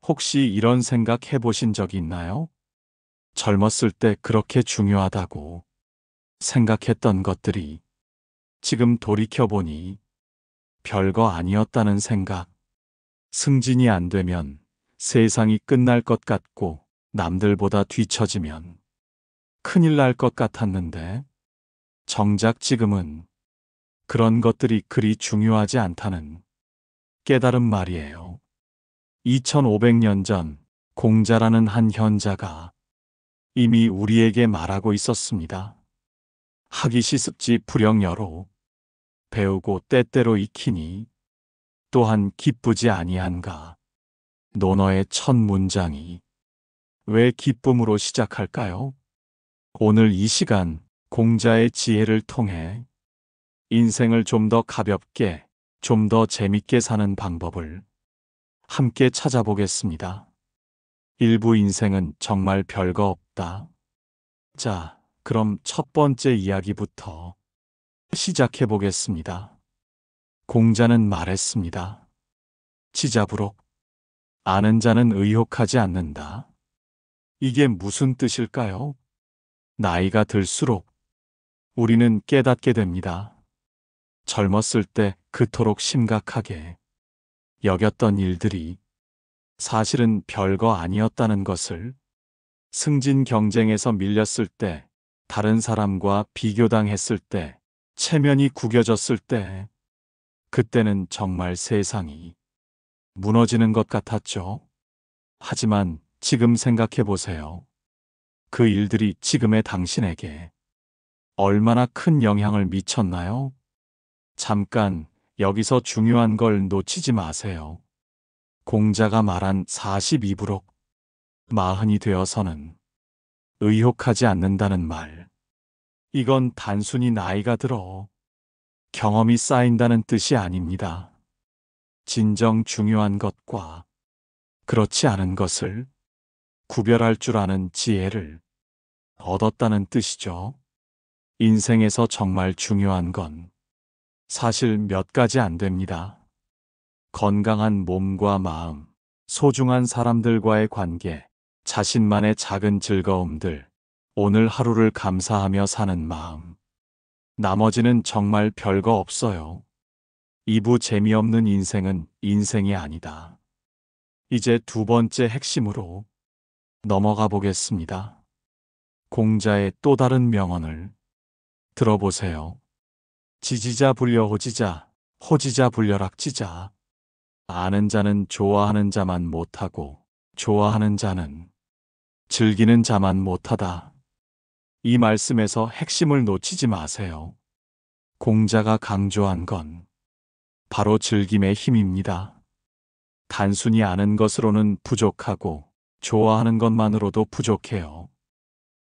혹시 이런 생각 해보신 적 있나요? 젊었을 때 그렇게 중요하다고 생각했던 것들이 지금 돌이켜보니 별거 아니었다는 생각. 승진이 안 되면 세상이 끝날 것 같고 남들보다 뒤처지면 큰일 날 것 같았는데 정작 지금은 그런 것들이 그리 중요하지 않다는 깨달음 말이에요. 2500년 전 공자라는 한 현자가 이미 우리에게 말하고 있었습니다. 하기 시습지 불영여로 배우고 때때로 익히니 또한 기쁘지 아니한가. 논어의 첫 문장이 왜 기쁨으로 시작할까요? 오늘 이 시간 공자의 지혜를 통해 인생을 좀 더 가볍게, 좀 더 재밌게 사는 방법을 함께 찾아보겠습니다. 일부 인생은 정말 별거 없다. 자, 그럼 첫 번째 이야기부터 시작해 보겠습니다. 공자는 말했습니다. 치자부록 아는 자는 의혹하지 않는다. 이게 무슨 뜻일까요? 나이가 들수록 우리는 깨닫게 됩니다. 젊었을 때 그토록 심각하게 여겼던 일들이 사실은 별거 아니었다는 것을, 승진 경쟁에서 밀렸을 때, 다른 사람과 비교당했을 때, 체면이 구겨졌을 때, 그때는 정말 세상이 무너지는 것 같았죠. 하지만 지금 생각해 보세요. 그 일들이 지금의 당신에게 얼마나 큰 영향을 미쳤나요? 잠깐 여기서 중요한 걸 놓치지 마세요. 공자가 말한 42부록, 마흔이 되어서는 의혹하지 않는다는 말. 이건 단순히 나이가 들어 경험이 쌓인다는 뜻이 아닙니다. 진정 중요한 것과 그렇지 않은 것을 구별할 줄 아는 지혜를 얻었다는 뜻이죠. 인생에서 정말 중요한 건 사실 몇 가지 안 됩니다. 건강한 몸과 마음, 소중한 사람들과의 관계, 자신만의 작은 즐거움들, 오늘 하루를 감사하며 사는 마음. 나머지는 정말 별거 없어요. 이부 재미없는 인생은 인생이 아니다. 이제 두 번째 핵심으로 넘어가 보겠습니다. 공자의 또 다른 명언을 들어보세요. 지지자 불려 호지자, 호지자 불려락지자. 아는 자는 좋아하는 자만 못하고 좋아하는 자는 즐기는 자만 못하다. 이 말씀에서 핵심을 놓치지 마세요. 공자가 강조한 건 바로 즐김의 힘입니다. 단순히 아는 것으로는 부족하고 좋아하는 것만으로도 부족해요.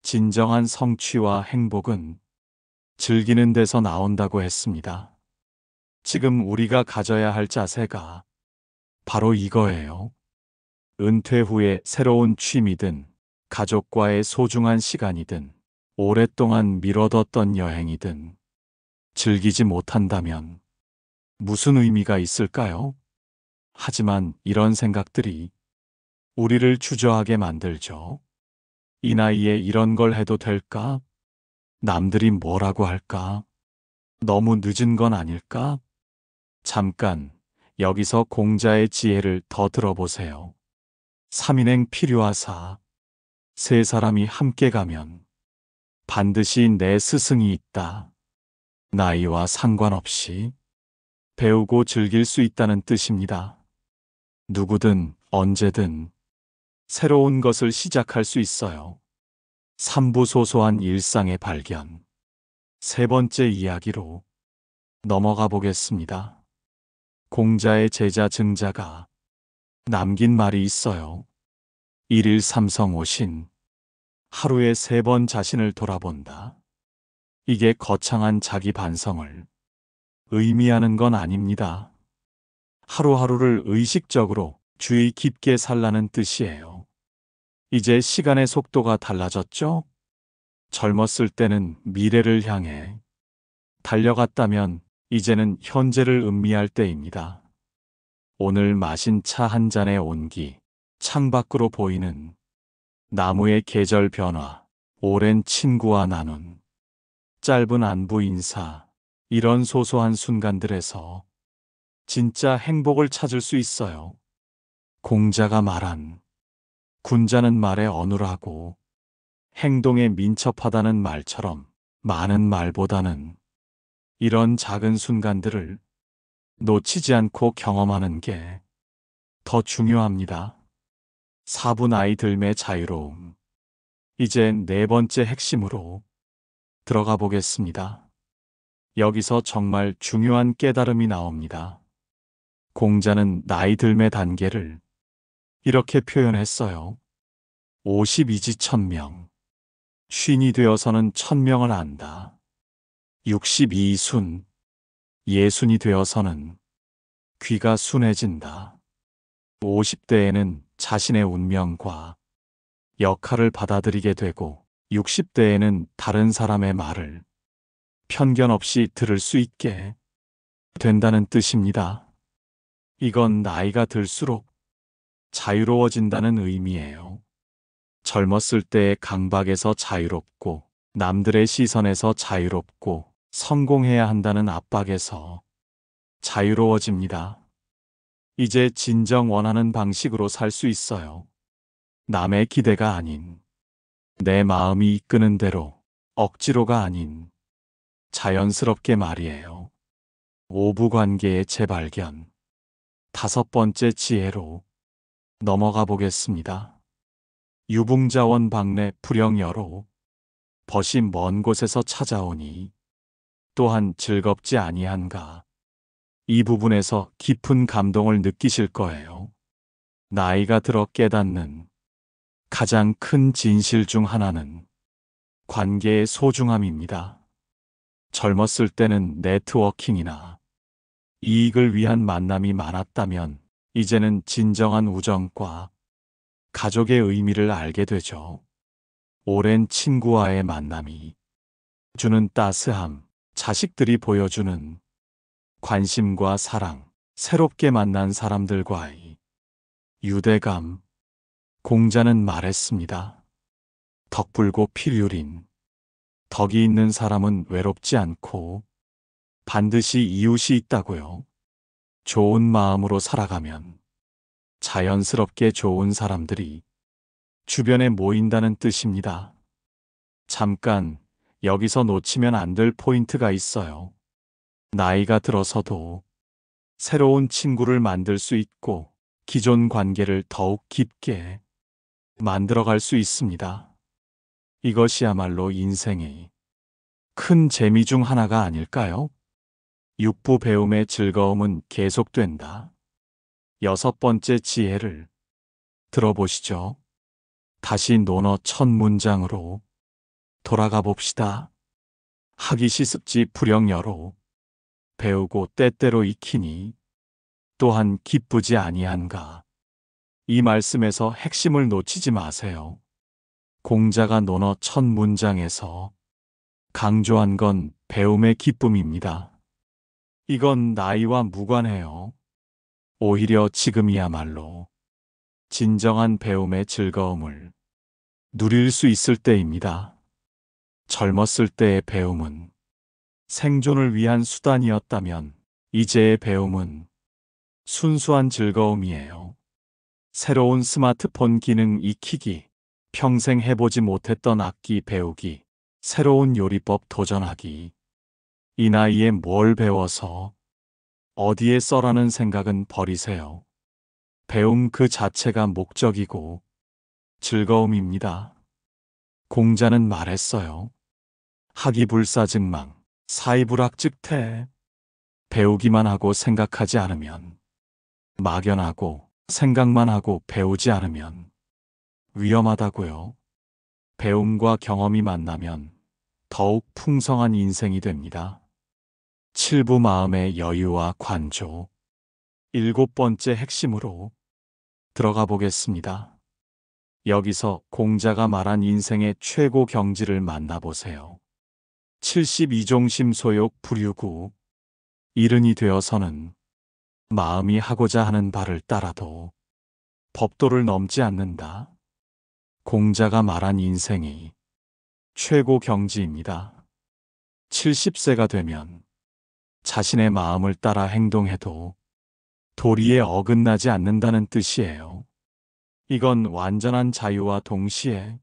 진정한 성취와 행복은 즐기는 데서 나온다고 했습니다. 지금 우리가 가져야 할 자세가 바로 이거예요. 은퇴 후에 새로운 취미든 가족과의 소중한 시간이든 오랫동안 미뤄뒀던 여행이든 즐기지 못한다면 무슨 의미가 있을까요? 하지만 이런 생각들이 우리를 주저하게 만들죠. 이 나이에 이런 걸 해도 될까? 남들이 뭐라고 할까? 너무 늦은 건 아닐까? 잠깐 여기서 공자의 지혜를 더 들어보세요. 3인행 필요하사. 세 사람이 함께 가면 반드시 내 스승이 있다. 나이와 상관없이 배우고 즐길 수 있다는 뜻입니다. 누구든 언제든 새로운 것을 시작할 수 있어요. 3부 소소한 일상의 발견. 세 번째 이야기로 넘어가 보겠습니다. 공자의 제자 증자가 남긴 말이 있어요. 일일 삼성오신. 하루에 3번 자신을 돌아본다. 이게 거창한 자기 반성을 의미하는 건 아닙니다. 하루하루를 의식적으로 주의 깊게 살라는 뜻이에요. 이제 시간의 속도가 달라졌죠? 젊었을 때는 미래를 향해 달려갔다면 이제는 현재를 음미할 때입니다. 오늘 마신 차 한 잔의 온기, 창밖으로 보이는 나무의 계절 변화, 오랜 친구와 나눈 짧은 안부 인사, 이런 소소한 순간들에서 진짜 행복을 찾을 수 있어요. 공자가 말한 군자는 말에 어눌하고 행동에 민첩하다는 말처럼 많은 말보다는 이런 작은 순간들을 놓치지 않고 경험하는 게 더 중요합니다. 4분 아이 들매 자유로움. 이제 네 번째 핵심으로 들어가 보겠습니다. 여기서 정말 중요한 깨달음이 나옵니다. 공자는 나이 들매 단계를 이렇게 표현했어요. 52지 천명. 쉰이 되어서는 천명을 안다. 62순. 예순이 되어서는 귀가 순해진다. 50대에는 자신의 운명과 역할을 받아들이게 되고 60대에는 다른 사람의 말을 편견 없이 들을 수 있게 된다는 뜻입니다. 이건 나이가 들수록 자유로워진다는 의미예요. 젊었을 때의 강박에서 자유롭고 남들의 시선에서 자유롭고 성공해야 한다는 압박에서 자유로워집니다. 이제 진정 원하는 방식으로 살 수 있어요. 남의 기대가 아닌 내 마음이 이끄는 대로, 억지로가 아닌 자연스럽게 말이에요. 오부관계의 재발견. 5번째 지혜로 넘어가 보겠습니다. 유붕자원 박내 불영여로. 벗이 먼 곳에서 찾아오니 또한 즐겁지 아니한가. 이 부분에서 깊은 감동을 느끼실 거예요. 나이가 들어 깨닫는 가장 큰 진실 중 하나는 관계의 소중함입니다. 젊었을 때는 네트워킹이나 이익을 위한 만남이 많았다면 이제는 진정한 우정과 가족의 의미를 알게 되죠. 오랜 친구와의 만남이 주는 따스함, 자식들이 보여주는 관심과 사랑, 새롭게 만난 사람들과의 유대감. 공자는 말했습니다. 덕불고 필유린. 덕이 있는 사람은 외롭지 않고 반드시 이웃이 있다고요. 좋은 마음으로 살아가면 자연스럽게 좋은 사람들이 주변에 모인다는 뜻입니다. 잠깐 여기서 놓치면 안 될 포인트가 있어요. 나이가 들어서도 새로운 친구를 만들 수 있고 기존 관계를 더욱 깊게 만들어갈 수 있습니다. 이것이야말로 인생의 큰 재미 중 하나가 아닐까요? 육부 배움의 즐거움은 계속된다. 6번째 지혜를 들어보시죠. 다시 논어 첫 문장으로 돌아가 봅시다. 하기시 습지 불영여로. 배우고 때때로 익히니 또한 기쁘지 아니한가. 이 말씀에서 핵심을 놓치지 마세요. 공자가 논어 첫 문장에서 강조한 건 배움의 기쁨입니다. 이건 나이와 무관해요. 오히려 지금이야말로 진정한 배움의 즐거움을 누릴 수 있을 때입니다. 젊었을 때의 배움은 생존을 위한 수단이었다면 이제의 배움은 순수한 즐거움이에요. 새로운 스마트폰 기능 익히기, 평생 해보지 못했던 악기 배우기, 새로운 요리법 도전하기. 이 나이에 뭘 배워서 어디에 써라는 생각은 버리세요. 배움 그 자체가 목적이고 즐거움입니다. 공자는 말했어요. 학이불사증망, 사이불학즉태. 배우기만 하고 생각하지 않으면, 막연하고 생각만 하고 배우지 않으면 위험하다고요. 배움과 경험이 만나면 더욱 풍성한 인생이 됩니다. 7부 마음의 여유와 관조. 7번째 핵심으로 들어가 보겠습니다. 여기서 공자가 말한 인생의 최고 경지를 만나보세요. 72종심 소욕 불유구. 이른이 되어서는 마음이 하고자 하는 바를 따라도 법도를 넘지 않는다. 공자가 말한 인생이 최고 경지입니다. 70세가 되면 자신의 마음을 따라 행동해도 도리에 어긋나지 않는다는 뜻이에요. 이건 완전한 자유와 동시에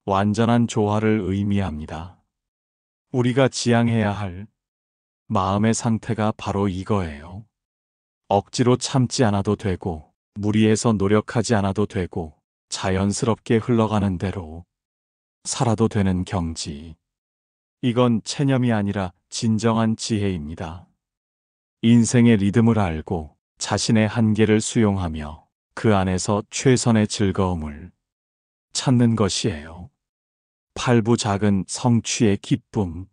완전한 조화를 의미합니다. 우리가 지향해야 할 마음의 상태가 바로 이거예요. 억지로 참지 않아도 되고, 무리해서 노력하지 않아도 되고, 자연스럽게 흘러가는 대로 살아도 되는 경지. 이건 체념이 아니라 진정한 지혜입니다. 인생의 리듬을 알고 자신의 한계를 수용하며 그 안에서 최선의 즐거움을 찾는 것이에요. 8부 작은 성취의 기쁨.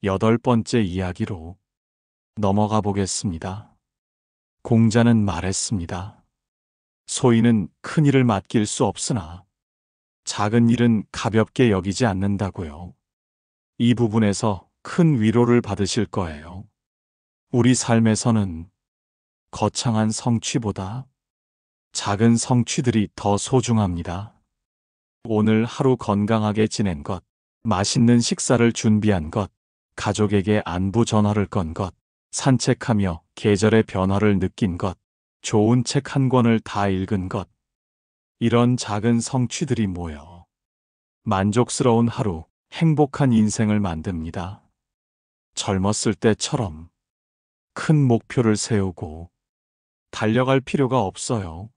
8번째 이야기로 넘어가 보겠습니다. 공자는 말했습니다. 소인은 큰 일을 맡길 수 없으나 작은 일은 가볍게 여기지 않는다고요. 이 부분에서 큰 위로를 받으실 거예요. 우리 삶에서는 거창한 성취보다 작은 성취들이 더 소중합니다. 오늘 하루 건강하게 지낸 것, 맛있는 식사를 준비한 것, 가족에게 안부 전화를 건 것, 산책하며 계절의 변화를 느낀 것, 좋은 책 한 권을 다 읽은 것. 이런 작은 성취들이 모여 만족스러운 하루, 행복한 인생을 만듭니다. 젊었을 때처럼 큰 목표를 세우고 달려갈 필요가 없어요.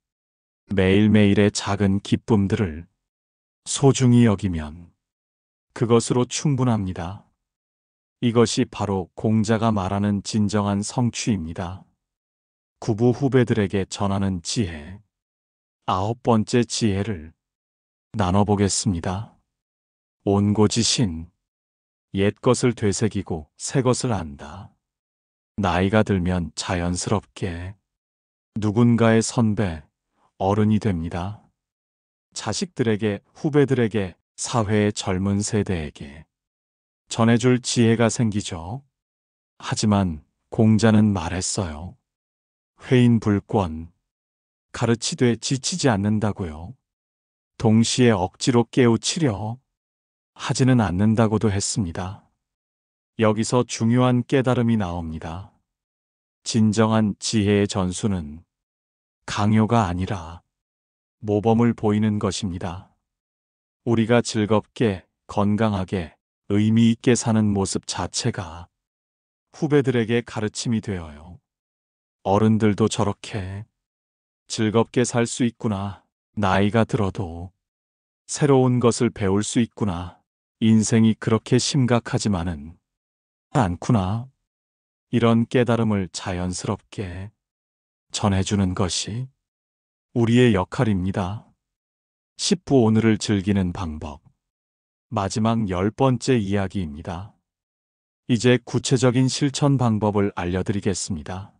매일매일의 작은 기쁨들을 소중히 여기면 그것으로 충분합니다. 이것이 바로 공자가 말하는 진정한 성취입니다. 구부 후배들에게 전하는 지혜. 9번째 지혜를 나눠보겠습니다. 온고지신. 옛 것을 되새기고 새 것을 안다. 나이가 들면 자연스럽게 누군가의 선배, 어른이 됩니다. 자식들에게, 후배들에게, 사회의 젊은 세대에게 전해줄 지혜가 생기죠. 하지만 공자는 말했어요. 회인불권. 가르치되 지치지 않는다고요. 동시에 억지로 깨우치려 하지는 않는다고도 했습니다. 여기서 중요한 깨달음이 나옵니다. 진정한 지혜의 전수는 강요가 아니라 모범을 보이는 것입니다. 우리가 즐겁게, 건강하게, 의미 있게 사는 모습 자체가 후배들에게 가르침이 되어요. 어른들도 저렇게 즐겁게 살 수 있구나. 나이가 들어도 새로운 것을 배울 수 있구나. 인생이 그렇게 심각하지만은 않구나. 이런 깨달음을 자연스럽게 전해주는 것이 우리의 역할입니다. 10부 오늘을 즐기는 방법. 마지막 10번째 이야기입니다. 이제 구체적인 실천 방법을 알려드리겠습니다.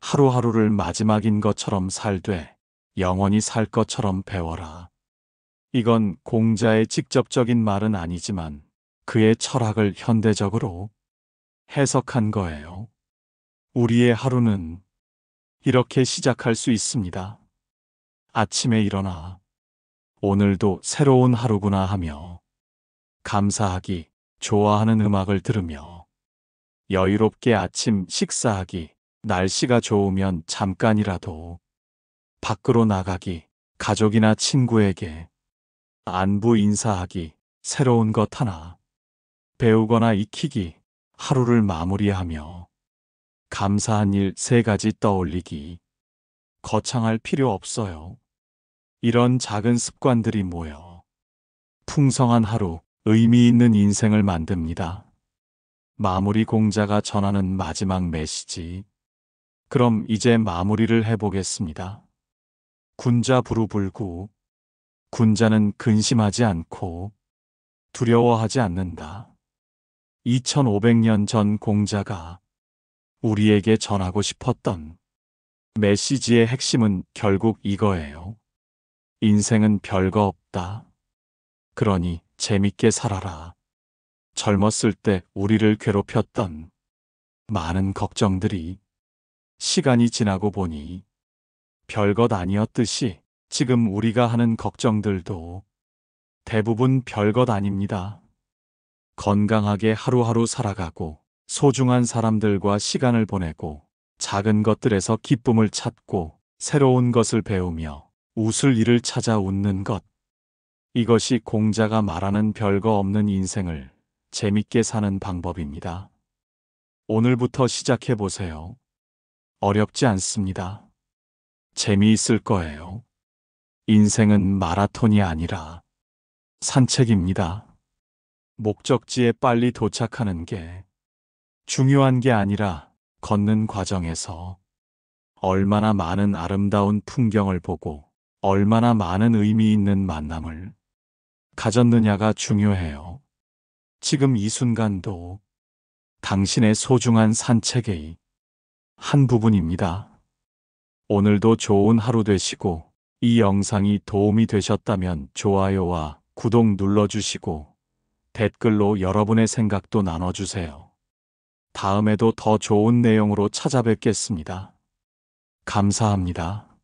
하루하루를 마지막인 것처럼 살되 영원히 살 것처럼 배워라. 이건 공자의 직접적인 말은 아니지만 그의 철학을 현대적으로 해석한 거예요. 우리의 하루는 이렇게 시작할 수 있습니다. 아침에 일어나 오늘도 새로운 하루구나 하며 감사하기, 좋아하는 음악을 들으며 여유롭게 아침 식사하기, 날씨가 좋으면 잠깐이라도 밖으로 나가기, 가족이나 친구에게 안부 인사하기, 새로운 것 하나 배우거나 익히기, 하루를 마무리하며 감사한 일 3가지 떠올리기. 거창할 필요 없어요. 이런 작은 습관들이 모여 풍성한 하루, 의미 있는 인생을 만듭니다. 마무리 공자가 전하는 마지막 메시지. 그럼 이제 마무리를 해보겠습니다. 군자 부루불구. 군자는 근심하지 않고 두려워하지 않는다. 2500년 전 공자가 우리에게 전하고 싶었던 메시지의 핵심은 결국 이거예요. 인생은 별거 없다. 그러니 재밌게 살아라. 젊었을 때 우리를 괴롭혔던 많은 걱정들이 시간이 지나고 보니 별것 아니었듯이 지금 우리가 하는 걱정들도 대부분 별것 아닙니다. 건강하게 하루하루 살아가고 소중한 사람들과 시간을 보내고 작은 것들에서 기쁨을 찾고 새로운 것을 배우며 웃을 일을 찾아 웃는 것. 이것이 공자가 말하는 별거 없는 인생을 재밌게 사는 방법입니다. 오늘부터 시작해 보세요. 어렵지 않습니다. 재미있을 거예요. 인생은 마라톤이 아니라 산책입니다. 목적지에 빨리 도착하는 게 중요한 게 아니라 걷는 과정에서 얼마나 많은 아름다운 풍경을 보고 얼마나 많은 의미 있는 만남을 가졌느냐가 중요해요. 지금 이 순간도 당신의 소중한 산책의 한 부분입니다. 오늘도 좋은 하루 되시고 이 영상이 도움이 되셨다면 좋아요와 구독 눌러주시고 댓글로 여러분의 생각도 나눠주세요. 다음에도 더 좋은 내용으로 찾아뵙겠습니다. 감사합니다.